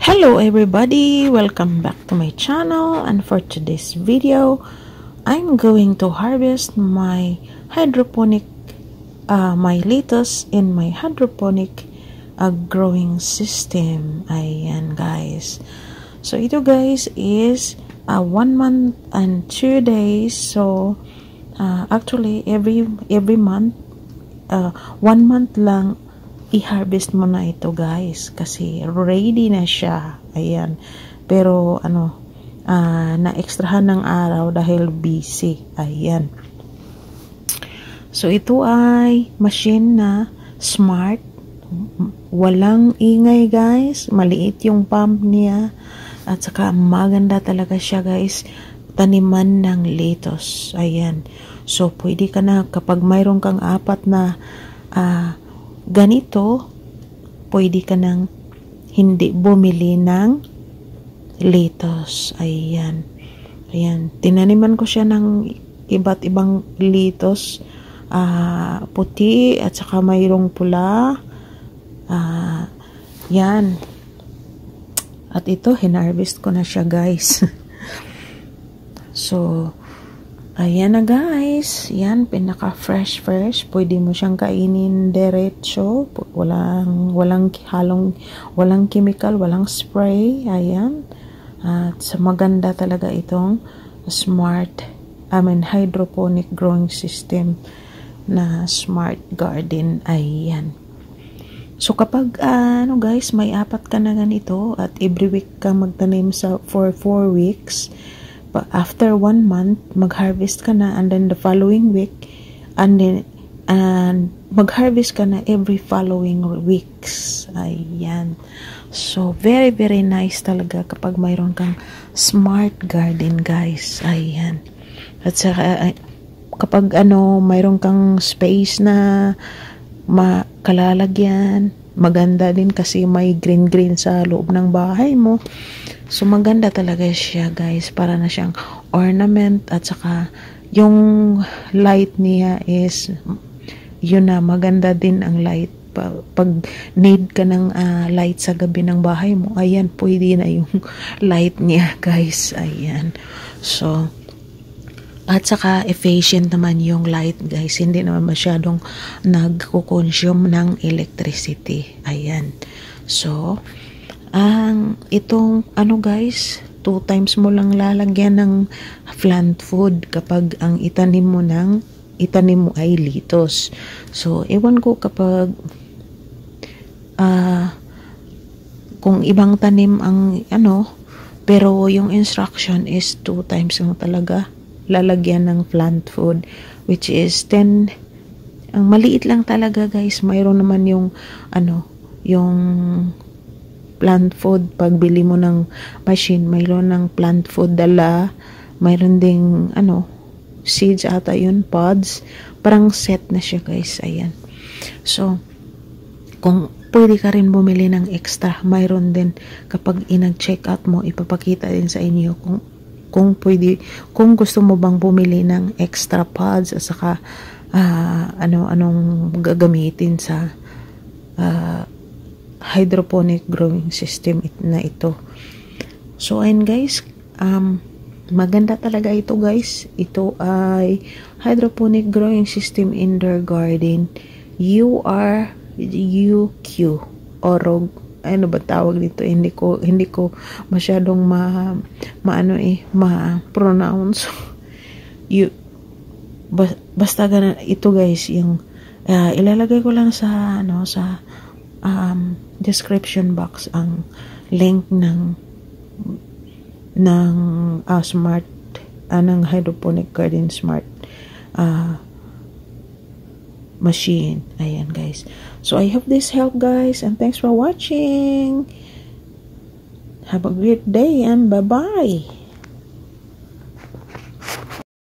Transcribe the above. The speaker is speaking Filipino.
Hello everybody, welcome back to my channel, and for today's video I'm going to harvest my hydroponic my lettuce in my hydroponic growing system. Ayan guys, so ito guys is 1 month and 2 days. So actually every month 1 month lang i-harvest mo na ito guys, kasi ready na siya. Ayan, pero na-extrahan ng araw dahil busy. Ayan, so ito ay machine na smart, walang ingay guys, maliit yung pump niya, at saka maganda talaga siya guys, taniman ng lettuce. Ayan, so pwede ka na, kapag mayroon kang apat na ganito, pwede ka nang hindi bumili ng lettuce. Ayan, ayan, tinaniman ko siya ng iba't ibang lettuce, puti at saka mayroong pula. Yan, at ito hinarvest ko na siya guys. So ayan na guys, yan, pinaka fresh, pwede mo siyang kainin diretso, walang chemical, walang spray. Ayan, at maganda talaga itong smart, hydroponic growing system na smart garden. Ayan, so kapag guys, may apat ka na ganito at every week ka magtanim for 4 weeks, after 1 month mag-harvest ka na, and then the following week, and mag-harvest ka na every following weeks. Ayan, so very nice talaga kapag mayroon kang smart garden guys. Ayan, at saka kapag mayroon kang space na makalalagyan, maganda din kasi may green sa loob ng bahay mo. So maganda talaga siya guys, para na siyang ornament. At saka yung light niya is yun na, maganda din ang light. Pag need ka ng light sa gabi ng bahay mo, ayan, pwede na yung light niya guys. Ayan, so at saka efficient naman yung light guys, hindi naman masyadong nagko-consume ng electricity. Ayan, so itong guys, 2 times mo lang lalagyan ng plant food kapag ang itanim mo ay lettuce. So ewan ko kapag kung ibang tanim ang pero yung instruction is 2 times lang talaga lalagyan ng plant food, which is 10. Ang maliit lang talaga guys. Mayroon naman yung yung plant food, pagbili mo ng machine, mayroon ng plant food dala, mayroon ding seeds ata yun, pods, parang set na siya guys. Ayan, so kung pwede ka rin bumili ng extra, mayroon din kapag inag-check out mo, ipapakita din sa inyo kung pwede, kung gusto mo bang bumili ng extra pods, at saka anong gagamitin sa hydroponic growing system na ito. So ayun guys, maganda talaga ito guys. Ito ay hydroponic growing system indoor garden UQ or ano ba tawag dito, hindi ko masyadong ma-pronounce. Basta ganun ito guys. Yung ilalagay ko lang sa description box ang link ng smart ng hydroponic garden smart machine. Ayan guys, so I hope this helped guys, and thanks for watching. Have a great day and bye bye.